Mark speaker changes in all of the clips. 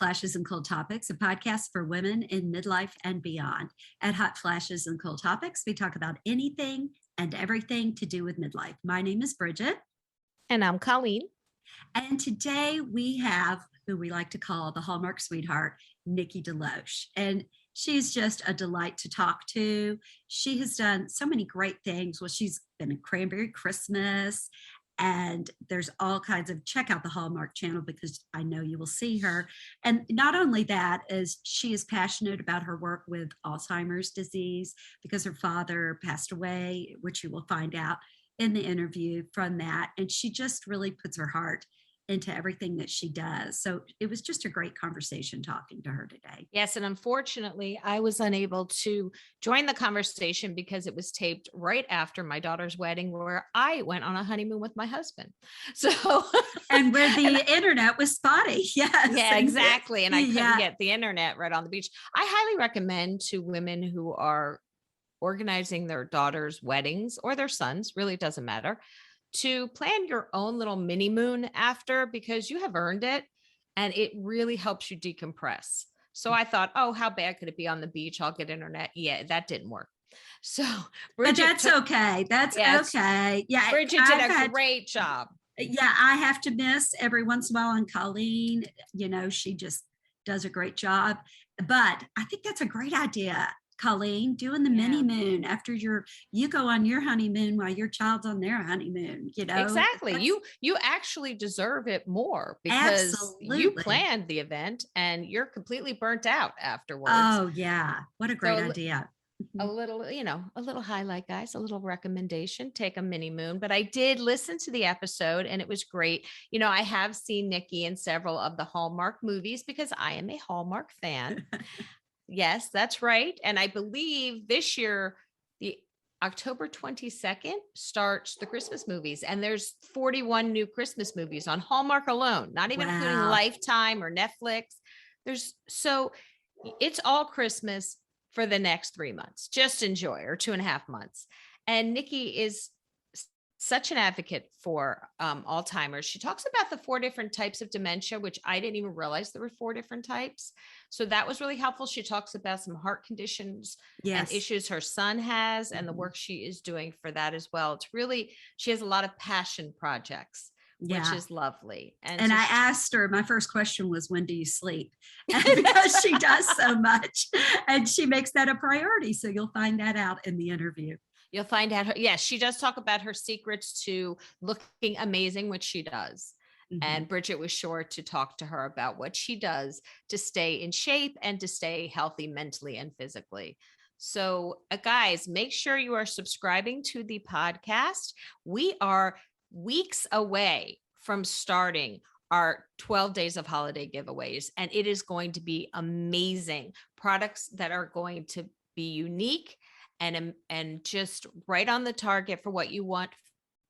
Speaker 1: Flashes and Cool Topics, a podcast for women in midlife and beyond. At Hot Flashes and Cool Topics, we talk about anything and everything to do with midlife. My name is Bridget.
Speaker 2: And I'm Colleen.
Speaker 1: And today we have who we like to call the Hallmark sweetheart, Nikki DeLoach. And she's just a delight to talk to. She has done so many great things. Well, she's been in Cranberry Christmas, and there's all kinds of, check out the Hallmark channel because I know you will see her. And not only that, is she is passionate about her work with Alzheimer's disease because her father passed away, which you will find out in the interview from that. And she just really puts her heart into everything that she does. So it was just a great conversation talking to her today.
Speaker 2: Yes. And unfortunately, I was unable to join the conversation because it was taped right after my daughter's wedding, where I went on a honeymoon with my husband. So,
Speaker 1: and where the internet was spotty. Yes.
Speaker 2: Yeah, exactly. And I couldn't get the internet right on the beach. I highly recommend to women who are organizing their daughters' weddings or their sons, really doesn't matter, to plan your own little mini moon after, because you have earned it and it really helps you decompress. So I thought, oh, how bad could it be on the beach? I'll get internet. Yeah, that didn't work. So
Speaker 1: Bridget, but that's okay. That's okay. Yeah.
Speaker 2: Bridget did a great job.
Speaker 1: Yeah. I have to miss every once in a while on Colleen. You know, she just does a great job, but I think that's a great idea. Colleen, doing the mini moon after you go on your honeymoon while your child's on their honeymoon, you know.
Speaker 2: Exactly. You actually deserve it more because you planned the event and you're completely burnt out afterwards.
Speaker 1: Oh yeah. What a great idea.
Speaker 2: A little, a little highlight, guys, a little recommendation, take a mini moon. But I did listen to the episode and it was great. I have seen Nikki in several of the Hallmark movies because I am a Hallmark fan. Yes, that's right. And I believe this year, the October 22nd starts the Christmas movies. And there's 41 new Christmas movies on Hallmark alone, not even including Lifetime or Netflix. It's all Christmas for the next 3 months. Just enjoy, or 2.5 months. And Nikki is such an advocate for Alzheimer's. She talks about the 4 different types of dementia, which I didn't even realize there were 4 different types. So that was really helpful. She talks about some heart conditions and issues her son has and the work she is doing for that as well. She has a lot of passion projects, which is lovely. And
Speaker 1: I asked her, my first question was, when do you sleep? Because she does so much and she makes that a priority. So you'll find that out in the interview.
Speaker 2: You'll find out she does talk about her secrets to looking amazing, which she does. Mm-hmm. And Bridget was sure to talk to her about what she does to stay in shape and to stay healthy mentally and physically. So guys, make sure you are subscribing to the podcast. We are weeks away from starting our 12 days of holiday giveaways, and it is going to be amazing products that are going to be unique and just right on the target for what you want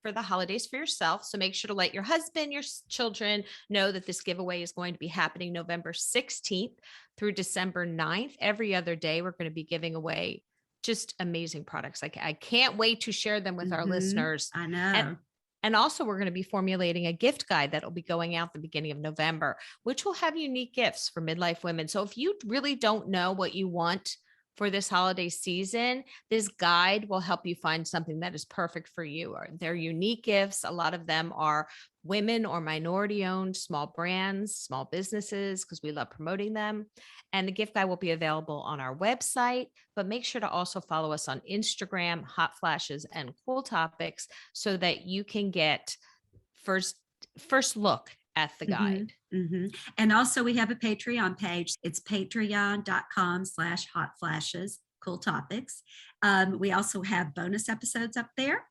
Speaker 2: for the holidays for yourself. So make sure to let your husband, your children know that this giveaway is going to be happening November 16th through December 9th. Every other day, we're going to be giving away just amazing products. I can't wait to share them with our listeners.
Speaker 1: I know.
Speaker 2: And also, we're going to be formulating a gift guide that will be going out the beginning of November, which will have unique gifts for midlife women. So if you really don't know what you want for this holiday season, this guide will help you find something that is perfect for you. They're unique gifts. A lot of them are women or minority owned small brands, small businesses, because we love promoting them. And the gift guide will be available on our website, but make sure to also follow us on Instagram, Hot Flashes and Cool Topics, so that you can get first look at the guide.
Speaker 1: Mm-hmm. And also we have a Patreon page. It's patreon.com/Hot Flashes Cool Topics. We also have bonus episodes up there.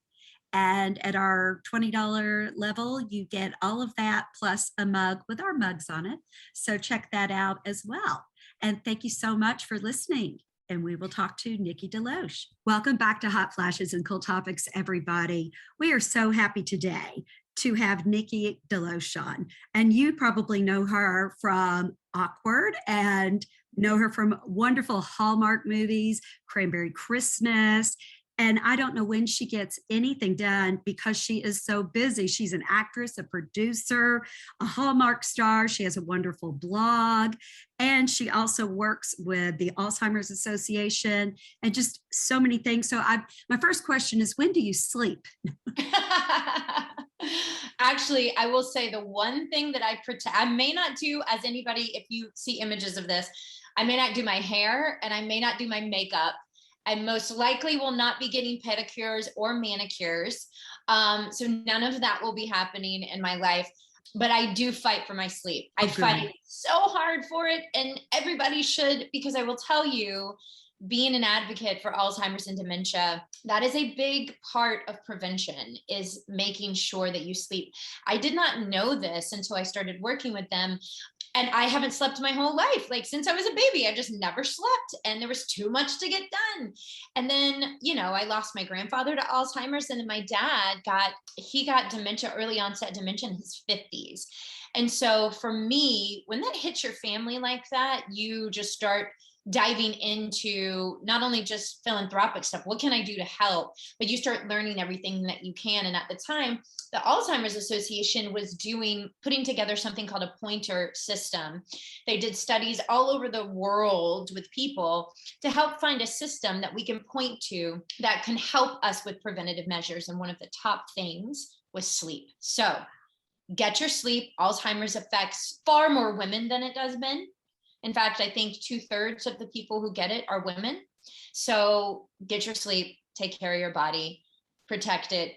Speaker 1: And at our $20 level, you get all of that plus a mug with our mugs on it. So check that out as well. And thank you so much for listening. And we will talk to Nikki DeLoach. Welcome back to Hot Flashes and Cool Topics, everybody. We are so happy today to have Nikki DeLoach on. And you probably know her from Awkward and know her from wonderful Hallmark movies, Cranberry Christmas. And I don't know when she gets anything done because she is so busy. She's an actress, a producer, a Hallmark star. She has a wonderful blog. And she also works with the Alzheimer's Association and just so many things. So my first question is, when do you sleep?
Speaker 3: Actually, I will say the one thing that I may not do, as anybody, if you see images of this, I may not do my hair and I may not do my makeup. I most likely will not be getting pedicures or manicures. So none of that will be happening in my life. But I do fight for my sleep. I fight so hard for it, and everybody should, because I will tell you, being an advocate for Alzheimer's and dementia, that is a big part of prevention, is making sure that you sleep. I did not know this until I started working with them. And I haven't slept my whole life. Like since I was a baby, I just never slept, and there was too much to get done. And then, I lost my grandfather to Alzheimer's, and then my dad got dementia, early onset dementia in his 50s. And so for me, when that hits your family like that, you just start diving into not only just philanthropic stuff, what can I do to help, but you start learning everything that you can. And at the time, the Alzheimer's Association was putting together something called a pointer system. They did studies all over the world with people to help find a system that we can point to that can help us with preventative measures. And one of the top things was sleep. So get your sleep. Alzheimer's affects far more women than it does men. In fact, I think 2/3 of the people who get it are women. So get your sleep, take care of your body, protect it,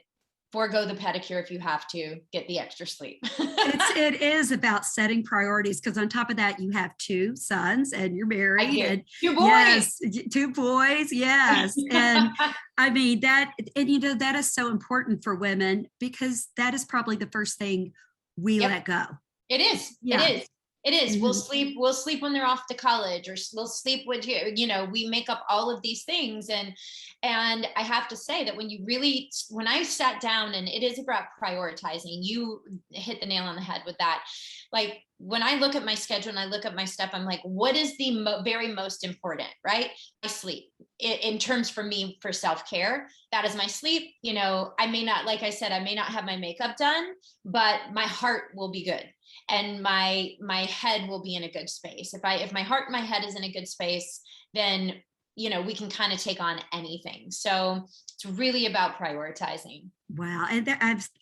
Speaker 3: forego the pedicure if you have to, get the extra sleep.
Speaker 1: It is about setting priorities, because on top of that, you have 2 sons and you're married. And
Speaker 3: 2 boys.
Speaker 1: Yes, 2 boys. Yes. And I mean, that is so important for women, because that is probably the first thing we let go.
Speaker 3: It is.
Speaker 1: Yeah.
Speaker 3: It is. It is.
Speaker 1: Mm-hmm.
Speaker 3: We'll sleep when they're off to college, or we'll sleep with we make up all of these things. And I have to say that when I sat down, and it is about prioritizing, you hit the nail on the head with that. Like when I look at my schedule and I look at my stuff, I'm like, what is the very most important, right? My sleep. In terms for me, for self-care, that is my sleep. I may not, like I said, I may not have my makeup done, but my heart will be good. And my head will be in a good space. If my heart and my head is in a good space, then, we can kind of take on anything. So it's really about prioritizing.
Speaker 1: Wow. And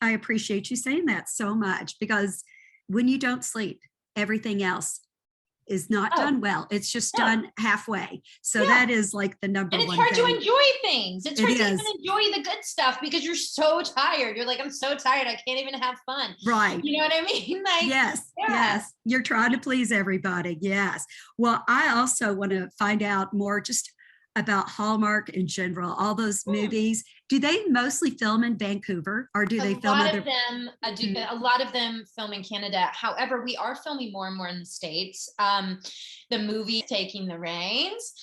Speaker 1: I appreciate you saying that so much, because when you don't sleep, everything else is not done well. It's just done halfway. So that is like the number one thing.
Speaker 3: And it's hard to enjoy things. It's hard to even enjoy the good stuff, because you're so tired. You're like, I'm so tired, I can't even have fun.
Speaker 1: Right.
Speaker 3: You know what I mean? Like,
Speaker 1: yes. You're trying to please everybody. Yes. Well, I also want to find out more just about Hallmark in general, all those movies. Do they mostly film in Vancouver, or do they film other?
Speaker 3: A lot of them film in Canada. However, we are filming more and more in the States. The movie Taking the Reins,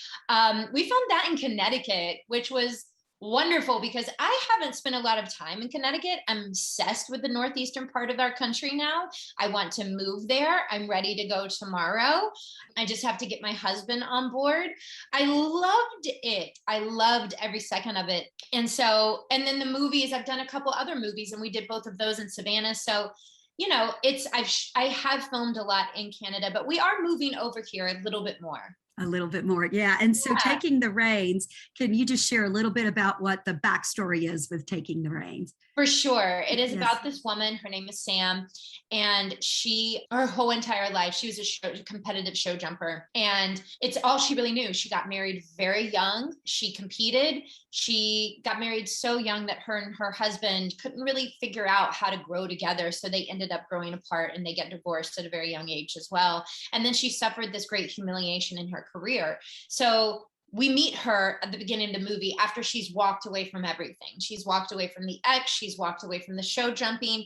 Speaker 3: we filmed that in Connecticut, which was wonderful, because I haven't spent a lot of time in Connecticut. I'm obsessed with the northeastern part of our country now. I want to move there. I'm ready to go tomorrow. I just have to get my husband on board. I loved it. I loved every second of it. And then the movies, I've done a couple other movies, and we did both of those in Savannah. So I have filmed a lot in Canada, but we are moving over here a little bit more.
Speaker 1: A little bit more. Yeah. And so Taking the Reins, can you just share a little bit about what the backstory is with Taking the Reins?
Speaker 3: For sure. It is about this woman. Her name is Sam. And her whole entire life, she was a competitive show jumper. And it's all she really knew. She got married very young. She competed. She got married so young that her and her husband couldn't really figure out how to grow together. So they ended up growing apart, and they get divorced at a very young age as well. And then she suffered this great humiliation in her career. So we meet her at the beginning of the movie after she's walked away from everything. She's walked away from the ex, she's walked away from the show jumping.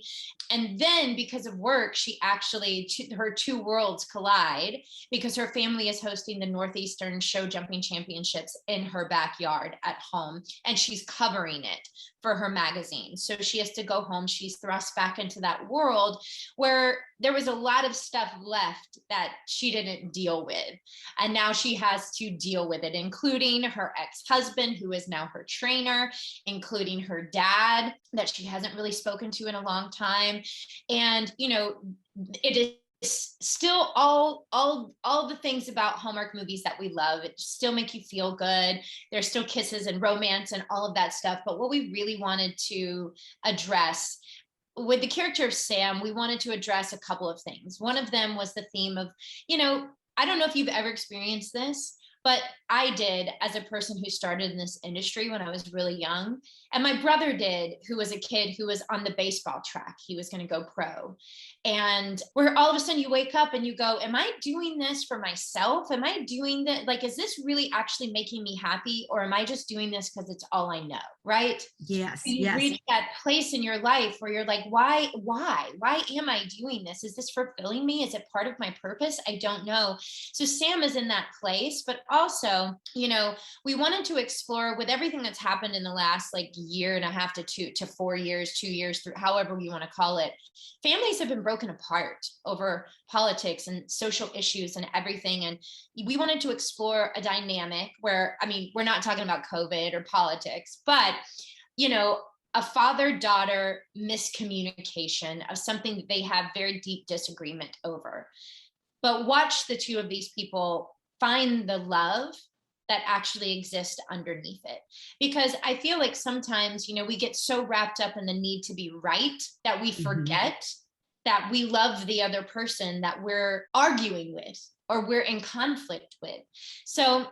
Speaker 3: And then because of work, her 2 worlds collide, because her family is hosting the Northeastern Show Jumping Championships in her backyard at home. And she's covering it for her magazine. So she has to go home. She's thrust back into that world where there was a lot of stuff left that she didn't deal with. And now she has to deal with it, including her ex-husband, who is now her trainer, including her dad that she hasn't really spoken to in a long time. And, you know, it is still all the things about Hallmark movies that we love. It still make you feel good. There's still kisses and romance and all of that stuff. But what we really wanted to address with the character of Sam, we wanted to address a couple of things. One of them was the theme of, you know, I don't know if you've ever experienced this, but I did as a person who started in this industry when I was really young. And my brother did, who was a kid who was on the baseball track. He was going to go pro. And where all of a sudden you wake up and you go, am I doing this for myself? Am I doing that? Like, is this really actually making me happy? Or am I just doing this because it's all I know? Right?
Speaker 1: Yes.
Speaker 3: You reach that place in your life where you're like, why am I doing this? Is this fulfilling me? Is it part of my purpose? I don't know. So Sam is in that place, but also, you know, we wanted to explore with everything that's happened in the last like year and a half to 4 years, 2 years, through however you want to call it. Families have been broken apart over politics and social issues and everything. And we wanted to explore a dynamic where, I mean, we're not talking about COVID or politics, but, you know, a father-daughter miscommunication of something that they have very deep disagreement over. But watch the two of these people find the love that actually exists underneath it. Because I feel like sometimes, you know, we get so wrapped up in the need to be right that we forget that we love the other person that we're arguing with or we're in conflict with. So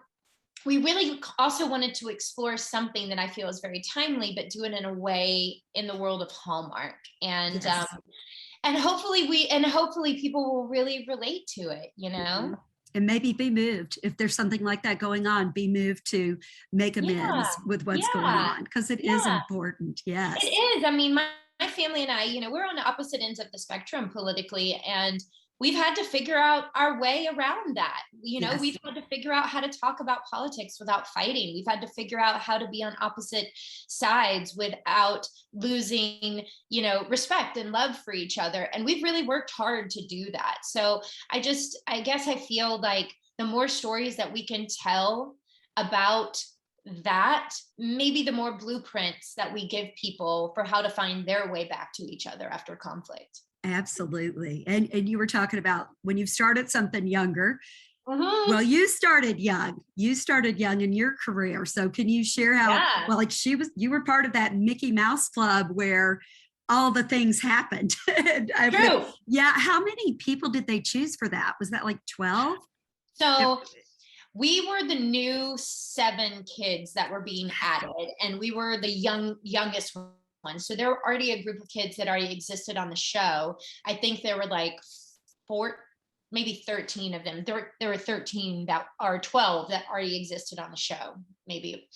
Speaker 3: we really also wanted to explore something that I feel is very timely, but do it in a way in the world of Hallmark. And and hopefully people will really relate to it, you know?
Speaker 1: And maybe be moved if there's something like that going on, be moved to make amends with what's going on, because it is important. Yes,
Speaker 3: it is. I mean, my family and I, you know, we're on the opposite ends of the spectrum politically, and we've had to figure out our way around that. You know, we've had to figure out how to talk about politics without fighting. We've had to figure out how to be on opposite sides without losing, you know, respect and love for each other. And we've really worked hard to do that. So I guess I feel like the more stories that we can tell about that, maybe the more blueprints that we give people for how to find their way back to each other after conflict.
Speaker 1: Absolutely. And you were talking about when you've started something younger. Well, you started young in your career. So can you share how, well, like you were part of that Mickey Mouse Club where all the things happened.
Speaker 3: True.
Speaker 1: Yeah. How many people did they choose for that? Was that like 12?
Speaker 3: So we were the new 7 kids that were being added, and we were the youngest one. So there were already a group of kids that already existed on the show. I think there were like 4, maybe 13 of them. There were 13 that are 12 that already existed on the show, maybe.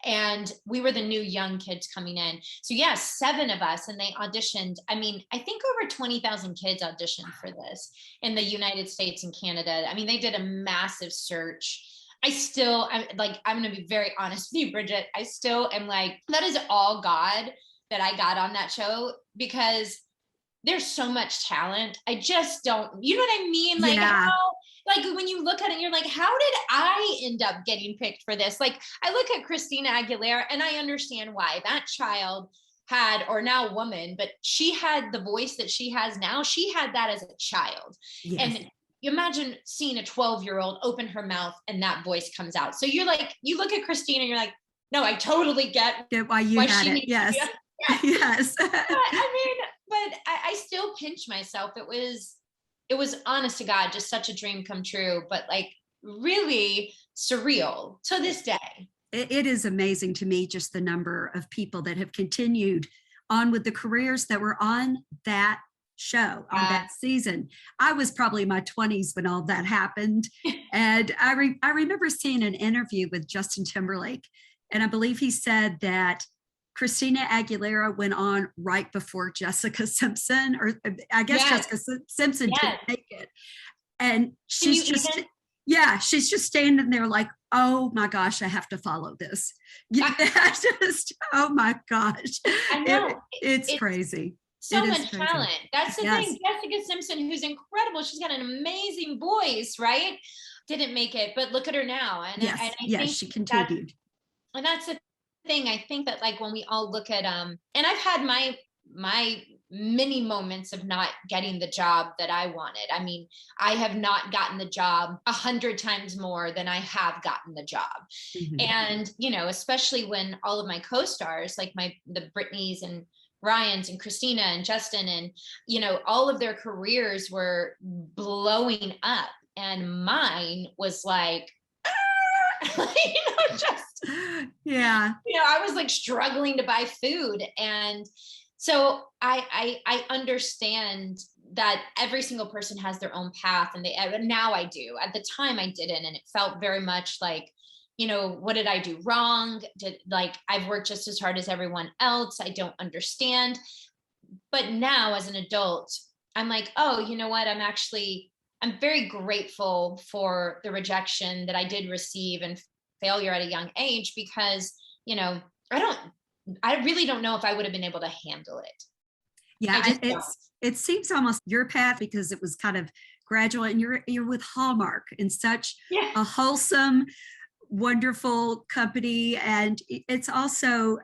Speaker 3: And we were the new young kids coming in. So yes, 7 of us, and they auditioned. I mean, I think over 20,000 kids auditioned for this in the United States and Canada. I mean, they did a massive search. I'm going to be very honest with you, Bridget. I still am like, that is all God that I got on that show, because there's so much talent. I just don't, you know what I mean? Like when you look at it, you're like, how did I end up getting picked for this? Like, I look at Christina Aguilera and I understand why that child had, or now woman, but she had the voice that she has now. She had that as a child. And you imagine seeing a 12-year-old open her mouth and that voice comes out. So you're like, you look at Christina and you're like, no, I totally get
Speaker 1: why you had it. Yes. Yes.
Speaker 3: But I still pinch myself. It was honest to God, just such a dream come true, but like really surreal to this day.
Speaker 1: It is amazing to me, just the number of people that have continued on with the careers that were on that show, on that season. I was probably in my 20s when all that happened. And I remember seeing an interview with Justin Timberlake, and I believe he said that Christina Aguilera went on right before Jessica Simpson, or I guess Jessica Simpson didn't make it. And she's just standing there like, oh my gosh, I have to follow this. Oh my gosh.
Speaker 3: I know.
Speaker 1: It's crazy.
Speaker 3: So much talent. That's the thing. Jessica Simpson, who's incredible. She's got an amazing voice, right? didn't make it, but look at her now. And
Speaker 1: Yes,
Speaker 3: I
Speaker 1: yes,
Speaker 3: think
Speaker 1: she
Speaker 3: that,
Speaker 1: continued.
Speaker 3: and that's the thing. I think that like when we all look at and I've had my many moments of not getting the job that I wanted. I mean, I have not gotten the job 100 times more than I have gotten the job.
Speaker 1: Mhm.
Speaker 3: And, you know, especially when all of my co-stars, like the Britneys and Ryans and Christina and Justin, and, you know, all of their careers were blowing up. And mine was like, just,
Speaker 1: Yeah.
Speaker 3: I was like struggling to buy food. And so I understand that every single person has their own path, and now I do. At the time I didn't, and it felt very much like, what did I do wrong? I've worked just as hard as everyone else. I don't understand. But now as an adult, I'm like, oh, you know what? I'm very grateful for the rejection that I did receive and failure at a young age, because, I really don't know if I would have been able to handle it.
Speaker 1: Yeah, it seems almost your path, because it was kind of gradual, and you're with Hallmark, in such a wholesome, wonderful company. And it's also,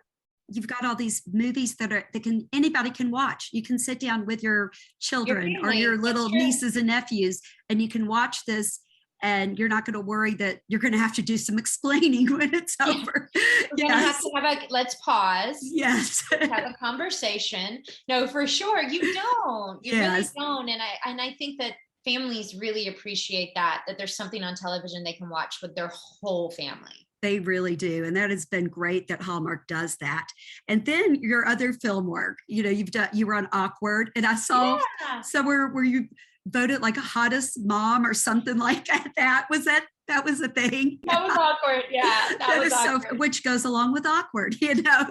Speaker 1: you've got all these movies that anybody can watch. You can sit down with your children or your little nieces and nephews, and you can watch this, and you're not going to worry that you're going to have to do some explaining when it's over.
Speaker 3: We're going to have to let's pause.
Speaker 1: Yes.
Speaker 3: Let's have a conversation. No, for sure. You don't. You really don't. And I think that families really appreciate that there's something on television they can watch with their whole family.
Speaker 1: They really do. And that has been great that Hallmark does that. And then your other film work, you were on Awkward, and I saw somewhere where you voted like a hottest mom or something like that. That was a thing?
Speaker 3: That was awkward. Yeah. That was awkward.
Speaker 1: Which goes along with Awkward,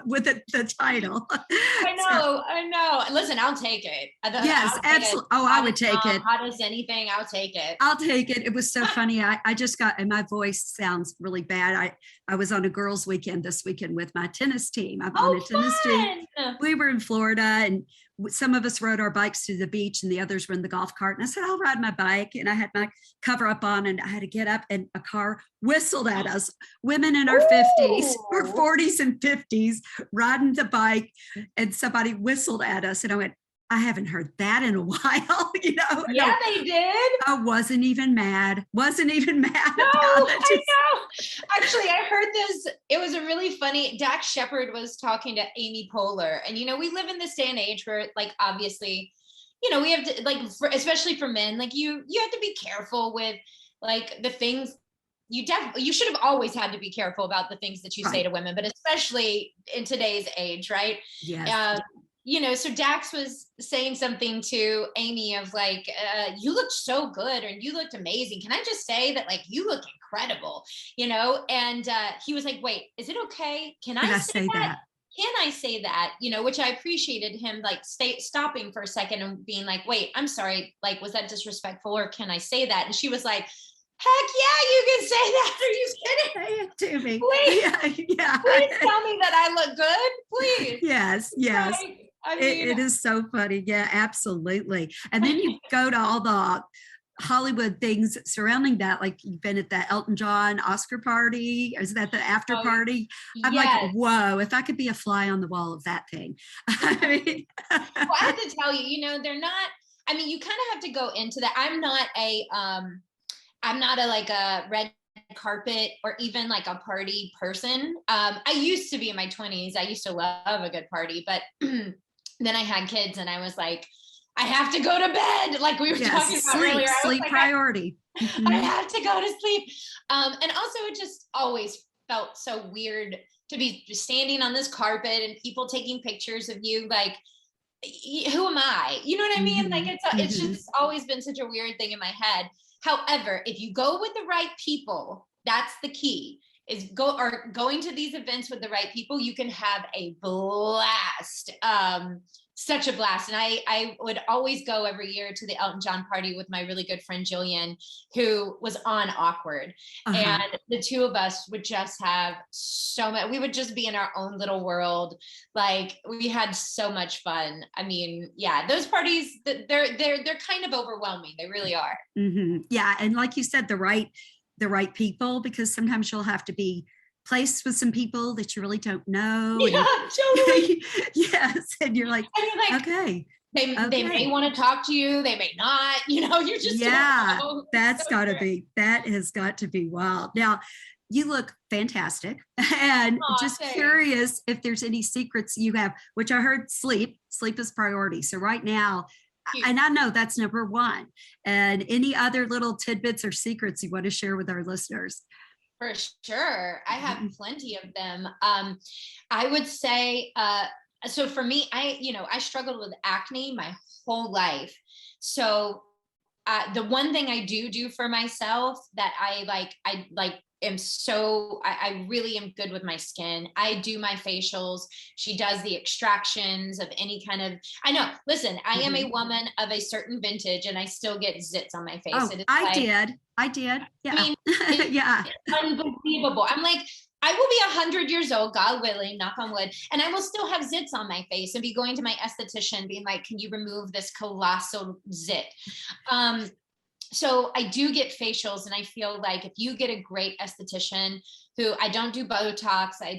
Speaker 1: with the title.
Speaker 3: I know. Listen, I'll take it.
Speaker 1: Yes, absolutely. Oh, I would take it.
Speaker 3: Hot as anything, I'll take it.
Speaker 1: I'll take it. It was so funny. I just got, and my voice sounds really bad. I was on a girls' weekend this weekend with my tennis team. I'm on a tennis team. We were in Florida, and some of us rode our bikes to the beach, and the others were in the golf cart. And I said, I'll ride my bike. And I had my cover up on, and I had to get up, and a car whistled at us. Women in our 50s or 40s and 50s riding the bike, and somebody whistled at us. And I went, I haven't heard that in a while,
Speaker 3: Yeah, they did.
Speaker 1: I wasn't even mad.
Speaker 3: No,
Speaker 1: about it.
Speaker 3: I know. Actually, I heard this. It was a really funny, Dax Shepard was talking to Amy Poehler. And, we live in this day and age where, like, obviously, we have to, like, especially for men, like you have to be careful with, like, the things you should have always had to be careful about the things that you say to women, but especially in today's age, right?
Speaker 1: Yes.
Speaker 3: So Dax was saying something to Amy of like, you looked so good, and you looked amazing. Can I just say that, like, you look incredible, and he was like, wait, is it okay? Can I say that? Can I say that? Which I appreciated him, like, stopping for a second and being like, wait, I'm sorry. Like, was that disrespectful, or can I say that? And she was like, heck yeah, you can say that. Are you kidding?
Speaker 1: Say it to me.
Speaker 3: Please,
Speaker 1: yeah.
Speaker 3: Please tell me that I look good, please.
Speaker 1: Yes.
Speaker 3: Like, I mean,
Speaker 1: it is so funny. Yeah, absolutely. And then you go to all the Hollywood things surrounding that, like you've been at the Elton John Oscar party. Is that the after party? I'm like, whoa, if I could be a fly on the wall of that thing.
Speaker 3: Well, I have to tell you, they're not, you kind of have to go into that. I'm not a like a red carpet or even like a party person. I used to be in my 20s. I used to love a good party, but then I had kids, and I was like, I have to go to bed. Like we were talking about earlier.
Speaker 1: Sleep like, priority.
Speaker 3: I have to go to sleep. And also it just always felt so weird to be standing on this carpet and people taking pictures of you. Like, who am I? You know what I mean? Like it's just always been such a weird thing in my head. However, if you go with the right people, that's the key. Is going to these events with the right people, you can have a blast. Such a blast. And I would always go every year to the Elton John party with my really good friend Jillian, who was on Awkward. And the two of us would just have so much, we would just be in our own little world. Like we had so much fun. Those parties, they're kind of overwhelming. They really are.
Speaker 1: Yeah. And like you said, the right the right people, because sometimes you'll have to be placed with some people that you really don't know.
Speaker 3: Yeah,
Speaker 1: And
Speaker 3: totally.
Speaker 1: yes. And you're like,
Speaker 3: And you're like,
Speaker 1: okay.
Speaker 3: they may want to talk to you, they may not, you just
Speaker 1: Yeah,
Speaker 3: don't know.
Speaker 1: that has got to be wild. Now, you look fantastic, and
Speaker 3: Aw,
Speaker 1: just
Speaker 3: thanks.
Speaker 1: curious if there's any secrets you have, which I heard sleep is priority. So right now,
Speaker 3: Cute.
Speaker 1: and I know that's number one, and any other little tidbits or secrets you want to share with our listeners?
Speaker 3: For sure. I have plenty of them. I would say, so for me, I struggled with acne my whole life. So the one thing I do for myself that I really am good with my skin. I do my facials. She does the extractions of any kind of, I know, listen, I am a woman of a certain vintage and I still get zits on my face.
Speaker 1: Oh, I did. Yeah.
Speaker 3: I mean,
Speaker 1: yeah.
Speaker 3: it's unbelievable. I'm like, I will be 100 years old, God willing, knock on wood, and I will still have zits on my face and be going to my esthetician being like, can you remove this colossal zit? So I do get facials, and I feel like if you get a great esthetician who, I don't do Botox, I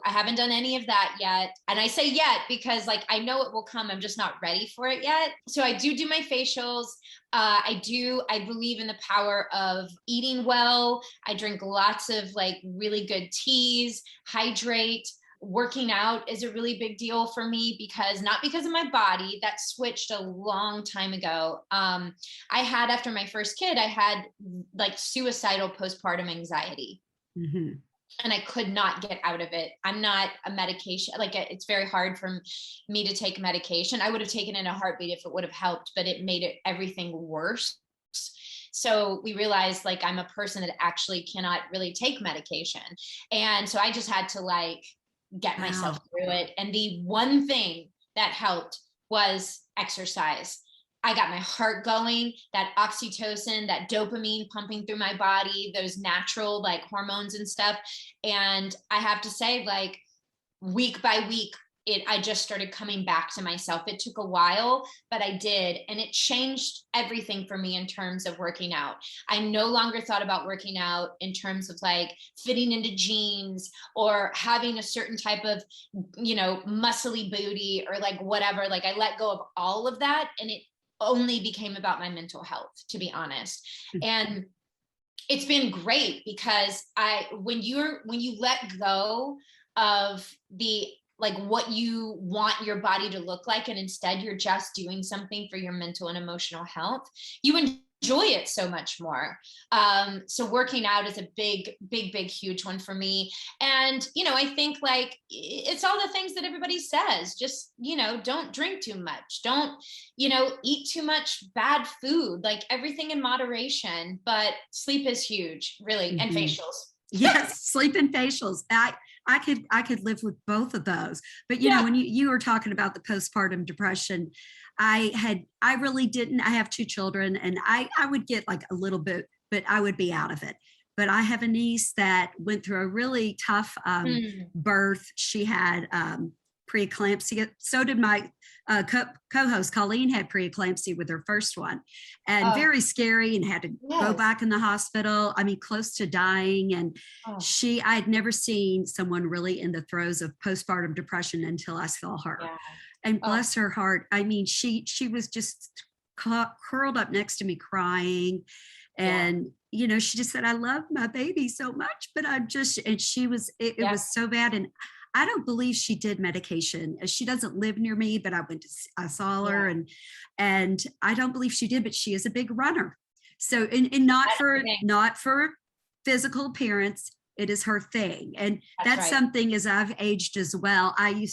Speaker 3: haven't done any of that yet. And I say yet because like, I know it will come. I'm just not ready for it yet. So I do my facials. I believe in the power of eating well. I drink lots of like really good teas, hydrate. Working out is a really big deal for me not because of my body. That switched a long time ago. After my first kid, I had like suicidal postpartum anxiety.
Speaker 1: Mm-hmm.
Speaker 3: And I could not get out of it. I'm not a medication. Like, it's very hard for me to take medication. I would have taken it in a heartbeat if it would have helped, but it made everything worse. So we realized like, I'm a person that actually cannot really take medication. And so I just had to like get myself through it. And the one thing that helped was exercise. I got my heart going, that oxytocin, that dopamine pumping through my body, those natural like hormones and stuff. And I have to say, like, week by week, I just started coming back to myself. It took a while, but I did. And it changed everything for me in terms of working out. I no longer thought about working out in terms of like fitting into jeans or having a certain type of, muscly booty or like whatever. Like, I let go of all of that. And it only became about my mental health, to be honest. And it's been great because when you let go of the, like, what you want your body to look like, and instead you're just doing something for your mental and emotional health, you enjoy it so much more. So working out is a big, huge one for me. And, I think like, it's all the things that everybody says, just, don't drink too much. Don't, eat too much bad food, like everything in moderation, but sleep is huge, really. Mm-hmm. And facials.
Speaker 1: Yes. Sleep and facials. I could live with both of those. But when you were talking about the postpartum depression, I really didn't. I have 2 children, and I would get like a little bit, but I would be out of it. But I have a niece that went through a really tough birth. She had preeclampsia. So did my co-host Colleen, had preeclampsia with her first one, and very scary, and had to go back in the hospital. I mean, close to dying. And I had never seen someone really in the throes of postpartum depression until I saw her. Yeah. And bless her heart. I mean, she was just curled up next to me crying. And, she just said, I love my baby so much, but it was so bad. And I don't believe she did medication. She doesn't live near me, but I saw her, and I don't believe she did, but she is a big runner. So, and not for physical appearance, it is her thing. And that's right. Something as I've aged as well. I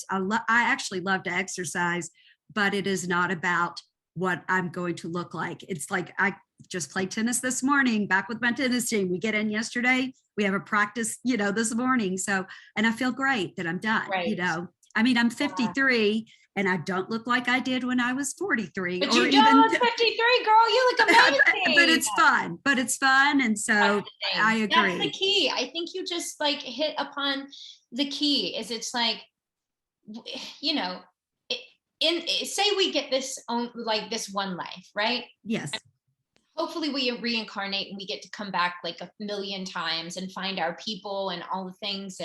Speaker 1: actually love to exercise, but it is not about what I'm going to look like. It's like, I just played tennis this morning, back with my tennis team. We get in yesterday. We have a practice, this morning. So, and I feel great that I'm done,
Speaker 3: right.
Speaker 1: I mean, I'm 53 and I don't look like I did when I was 43.
Speaker 3: But you don't, 53, girl, you look amazing.
Speaker 1: But it's fun. And so I agree.
Speaker 3: That's the key. I think you just like hit upon the key. Is it's like, say we get this one life, right?
Speaker 1: Yes.
Speaker 3: hopefully we reincarnate and we get to come back like a million times and find our people and all the things.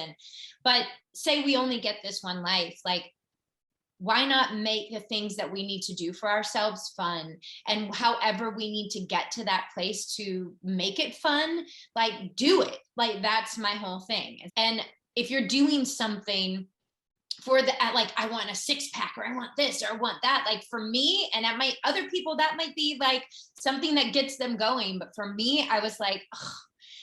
Speaker 3: But say we only get this one life, like, why not make the things that we need to do for ourselves fun? And however we need to get to that place to make it fun, like, do it. Like, that's my whole thing. And if you're doing something for the, like, I want a 6-pack, or I want this, or I want that, like, for me, and other people, that might be like something that gets them going. But for me, I was like,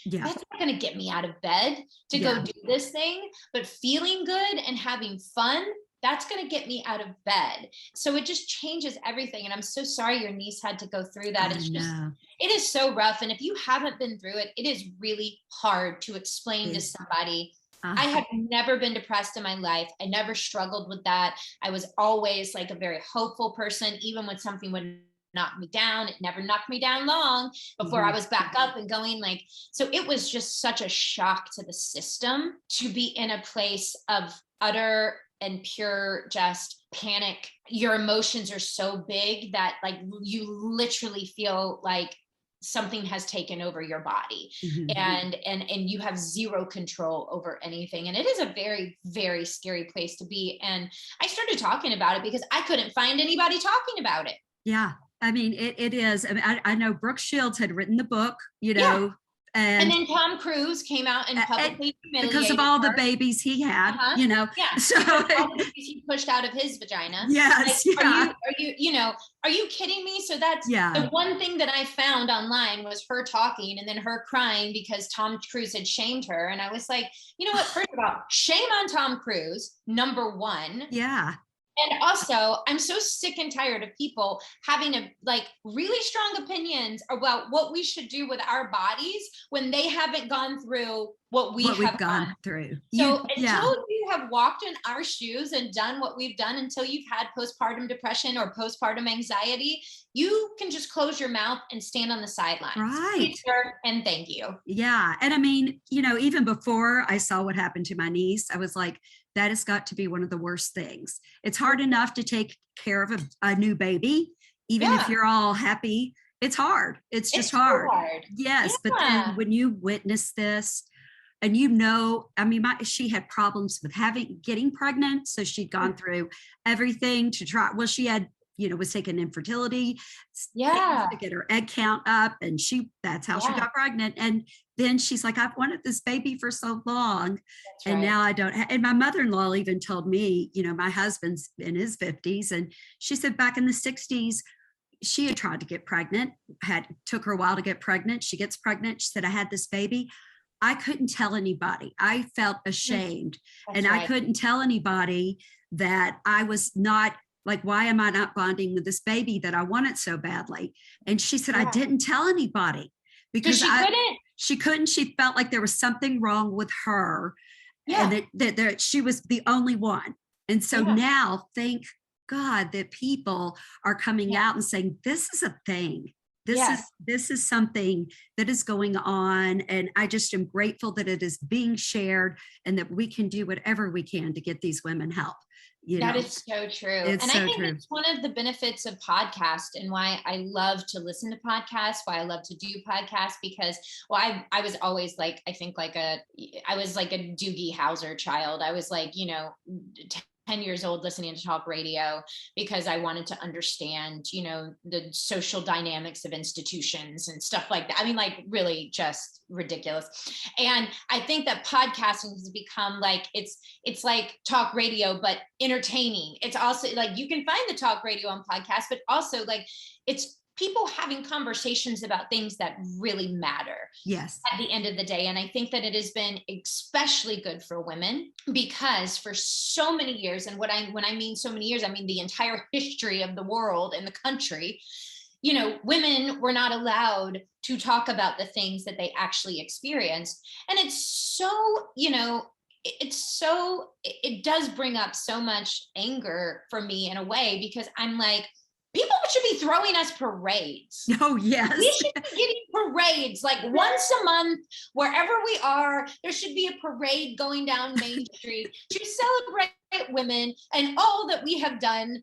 Speaker 1: Yeah.
Speaker 3: that's not going to get me out of bed to go do this thing, but feeling good and having fun, that's going to get me out of bed. So it just changes everything. And I'm so sorry your niece had to go through that. It is so rough. And if you haven't been through it, it is really hard to explain to somebody. I have never been depressed in my life. I never struggled with that. I was always like a very hopeful person, even when something would knock me down. It never knocked me down long before I was back up and going. Like, so it was just such a shock to the system to be in a place of utter and pure just panic. Your emotions are so big that, like, you literally feel like something has taken over your body, and you have zero control over anything. And it is a very, very scary place to be. And I started talking about it because I couldn't find anybody talking about it.
Speaker 1: Yeah. I mean, it is. I mean, I know Brooke Shields had written the book, you know,
Speaker 3: and then Tom Cruise came out and publicly humiliated
Speaker 1: because of all
Speaker 3: her.
Speaker 1: the babies he had, you know.
Speaker 3: Yeah.
Speaker 1: So
Speaker 3: all the babies he pushed out of his vagina.
Speaker 1: Yes.
Speaker 3: Like, are you kidding me? So that's the one thing that I found online was her talking and then her crying because Tom Cruise had shamed her. And I was like, you know what? First of all, shame on Tom Cruise, number one.
Speaker 1: Yeah.
Speaker 3: And also, I'm so sick and tired of people having really strong opinions about what we should do with our bodies when they haven't gone through what we've
Speaker 1: gone through.
Speaker 3: So until you have walked in our shoes and done what we've done, until you've had postpartum depression or postpartum anxiety, you can just close your mouth and stand on the sidelines.
Speaker 1: Right.
Speaker 3: And thank you.
Speaker 1: Yeah. And I mean, you know, even before I saw what happened to my niece, I was like, that has got to be one of the worst things. It's hard enough to take care of a new baby, even if you're all happy. It's hard. It's just hard.
Speaker 3: So hard.
Speaker 1: Yes. But then when you witness this, and you know, I mean, she had problems with getting pregnant. So she'd gone through everything to try. Well, she had, you know, was taking infertility to get her egg count up. And that's how she got pregnant. And then she's like, I've wanted this baby for so long. Now I don't. And my mother-in-law even told me, you know, my husband's in his 50s. And she said back in the 60s, she had tried to get pregnant, took her a while to get pregnant. She gets pregnant. She said, I had this baby. I couldn't tell anybody. I felt ashamed. I couldn't tell anybody that I was not, like, why am I not bonding with this baby that I wanted so badly? And she said, I didn't tell anybody because she couldn't. She felt like there was something wrong with her and that she was the only one. And so now, thank God that people are coming out and saying, this is a thing. This is something that is going on. And I just am grateful that it is being shared and that we can do whatever we can to get these women help.
Speaker 3: That is so true. And I think it's one of the benefits of podcasts and why I love to listen to podcasts, why I love to do podcasts, because, I was always like, I was like a Doogie Howser child. I was like, 10 years old listening to talk radio because I wanted to understand, the social dynamics of institutions and stuff like that. I mean, like, really just ridiculous. And I think that podcasting has become like, it's like talk radio, but entertaining. It's also like, you can find the talk radio on podcasts, but also like it's people having conversations about things that really matter.
Speaker 1: Yes.
Speaker 3: At the end of the day. And I think that it has been especially good for women because for so many years, and when I mean so many years, I mean the entire history of the world and the country, women were not allowed to talk about the things that they actually experienced. And it's so, it does bring up so much anger for me in a way, because I'm like, people should be throwing us parades.
Speaker 1: Oh, yes.
Speaker 3: We should be getting parades like once a month, wherever we are. There should be a parade going down Main Street to celebrate women and all that we have done,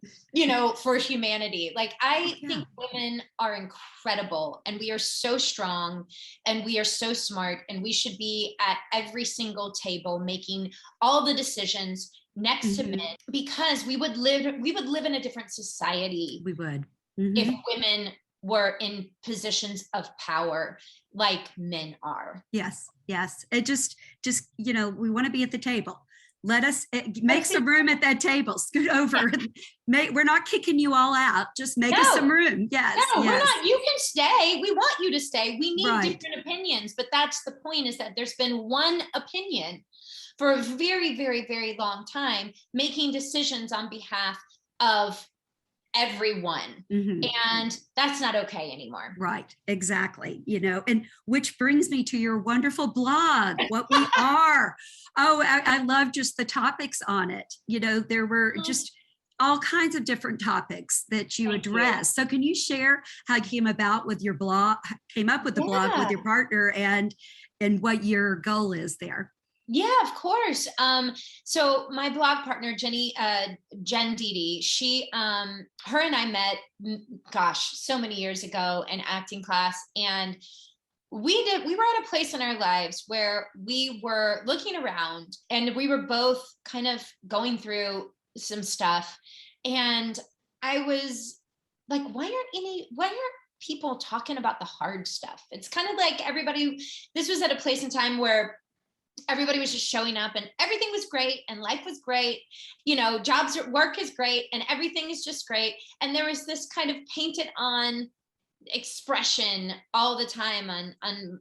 Speaker 3: for humanity. Like, I think women are incredible, and we are so strong, and we are so smart, and we should be at every single table making all the decisions next to men, because we would live in a different society.
Speaker 1: We would.
Speaker 3: If women were in positions of power like men are.
Speaker 1: Yes. It just, we want to be at the table. Let us make some room at that table. Scoot over. We're not kicking you all out. Just make us some room. Yes.
Speaker 3: No, we're not. You can stay. We want you to stay. We need different opinions, but that's the point, is that there's been one opinion for a very, very, very long time, making decisions on behalf of everyone. And that's not okay anymore.
Speaker 1: Right. Exactly. And which brings me to your wonderful blog, What We Are. Oh, I love just the topics on it. There were just all kinds of different topics that you address. So can you share how you came up with the blog with your partner, and what your goal is there?
Speaker 3: Yeah, of course. So my blog partner, Jen Dede, her and I met, so many years ago in acting class. And we were at a place in our lives where we were looking around, and we were both kind of going through some stuff. And I was like, why aren't people talking about the hard stuff? It's kind of like this was at a place in time where everybody was just showing up, and everything was great, and life was great. Work is great, and everything is just great. And there was this kind of painted on expression all the time on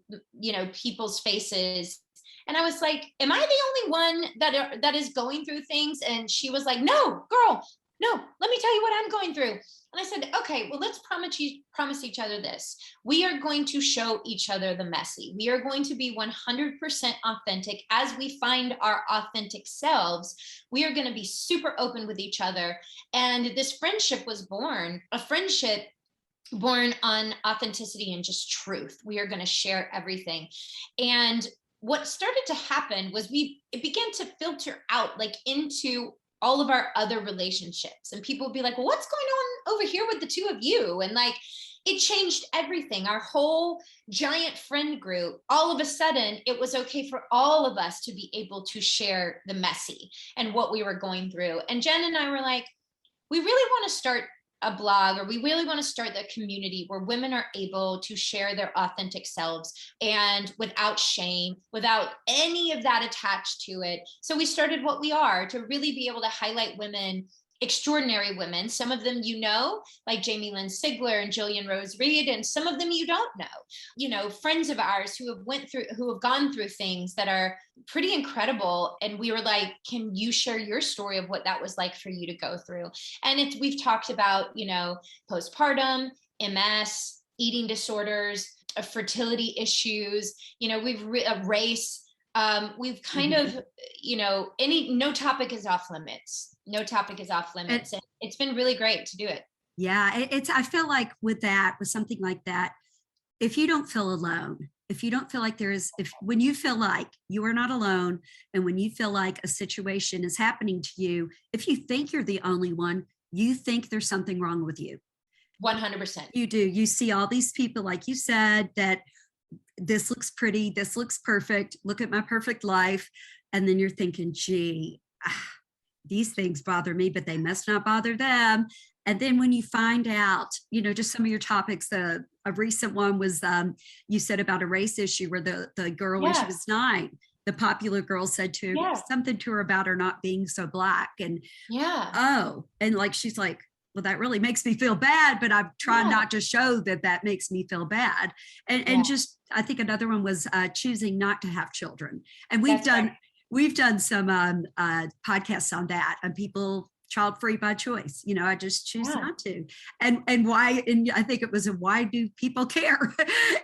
Speaker 3: people's faces. And I was like, am I the only one that is going through things? And she was like, no, girl, no, let me tell you what I'm going through. And I said, okay, well, let's promise each other this. We are going to show each other the messy. We are going to be 100% authentic. As we find our authentic selves, we are going to be super open with each other. And this friendship was born, a friendship born on authenticity and just truth. We are going to share everything. And what started to happen was it began to filter out into all of our other relationships, and people would be like, well, what's going on over here with the two of you? And it changed everything. Our whole giant friend group, all of a sudden, it was okay for all of us to be able to share the messy and what we were going through. And Jen and I were like, we really want to start a blog, or we really want to start a community where women are able to share their authentic selves, and without shame, without any of that attached to it. So we started What We Are, to really be able to highlight women, extraordinary women. Some of them, like Jamie Lynn Sigler and Jillian Rose Reed, and some of them you don't know, friends of ours who have gone through things that are pretty incredible. And we were like, can you share your story of what that was like for you to go through? And we've talked about, postpartum, MS, eating disorders, fertility issues, race. We've kind of, no topic is off limits. No topic is off limits. And it's been really great to do it.
Speaker 1: Yeah, I feel like with something like that, if you don't feel alone, if you don't feel like when you feel like you are not alone, and when you feel like a situation is happening to you, if you think you're the only one, you think there's something wrong with you.
Speaker 3: 100%.
Speaker 1: You do. You see all these people, like you said, that this looks pretty, this looks perfect, look at my perfect life. And then you're thinking, gee, these things bother me, but they must not bother them. And then when you find out, just some of your topics, a recent one was you said about a race issue where the girl, when she was 9, the popular girl said something to her about her not being so Black. And she's like, well, that really makes me feel bad, but I'm trying not to show that makes me feel bad. And just, I think another one was choosing not to have children. And we've done some podcasts on that, and people child-free by choice. I just choose not to. And why, and I think it was why do people care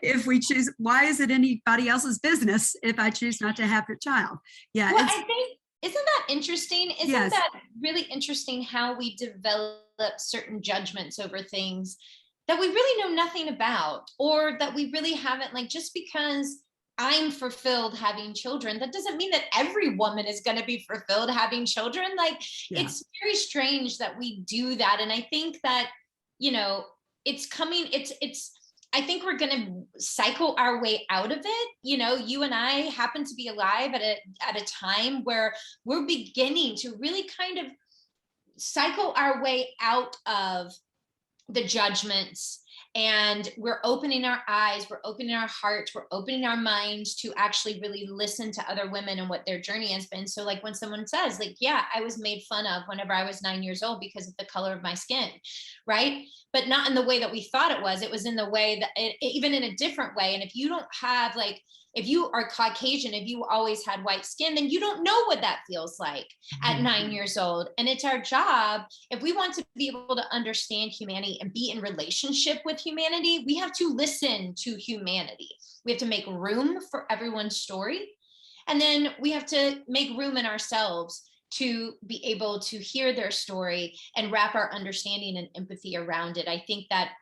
Speaker 1: if we choose, why is it anybody else's business if I choose not to have a child? Yeah.
Speaker 3: Well, I think Isn't that interesting? Isn't
Speaker 1: Yes.
Speaker 3: that really interesting how we develop certain judgments over things that we really know nothing about, or that we really haven't, like, just because I'm fulfilled having children, that doesn't mean that every woman is going to be fulfilled having children. Like,
Speaker 1: Yeah.
Speaker 3: it's very strange that we do that. And I think that, it's coming, I think we're going to cycle our way out of it. You and I happen to be alive at a time where we're beginning to really kind of cycle our way out of the judgments, and we're opening our eyes, we're opening our hearts, we're opening our minds to actually really listen to other women and what their journey has been. So like when someone says, like, yeah, I was made fun of whenever I was 9 years old because of the color of my skin, right? But not in the way that we thought it was in the way that even in a different way. And if you don't have, like, if you are Caucasian, if you always had white skin, then you don't know what that feels like at 9 years old. And it's our job, if we want to be able to understand humanity and be in relationship with humanity, we have to listen to humanity. We have to make room for everyone's story. And then we have to make room in ourselves to be able to hear their story and wrap our understanding and empathy around it. I think that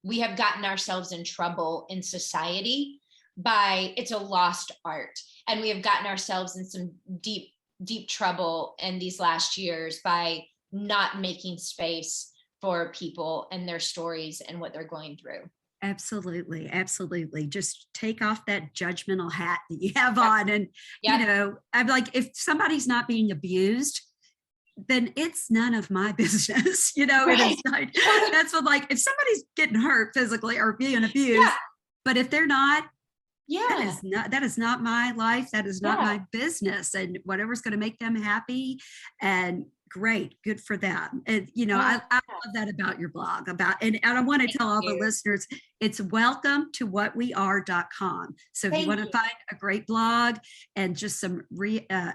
Speaker 3: we have gotten ourselves in trouble in society by, it's a lost art. And we have gotten ourselves in some deep, deep trouble in these last years by not making space for people and their stories and what they're going through.
Speaker 1: Absolutely. Absolutely. Just take off that judgmental hat that you have on. And, I'm like, if somebody's not being abused, then it's none of my business.
Speaker 3: Right.
Speaker 1: It is like, that's what, like, if somebody's getting hurt physically or being abused, but if they're not, that is not my life. That is not my business. And whatever's going to make them happy, and great, good for them. And I love that about your blog. And I want to tell all the listeners, it's welcome-to-what-we-are.com. So if you want to find a great blog and just some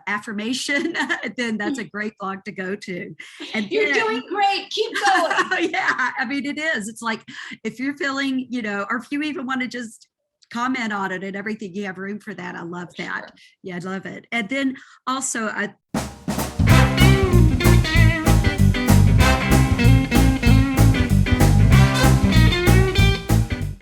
Speaker 1: affirmation, then that's a great blog to go to. And
Speaker 3: you're doing great. Keep going.
Speaker 1: Yeah, I mean, it is. It's like, if you're feeling, or if you even want to just comment on it and everything, you have room for that. I love that.
Speaker 3: Sure.
Speaker 1: Yeah, I love it. And then also,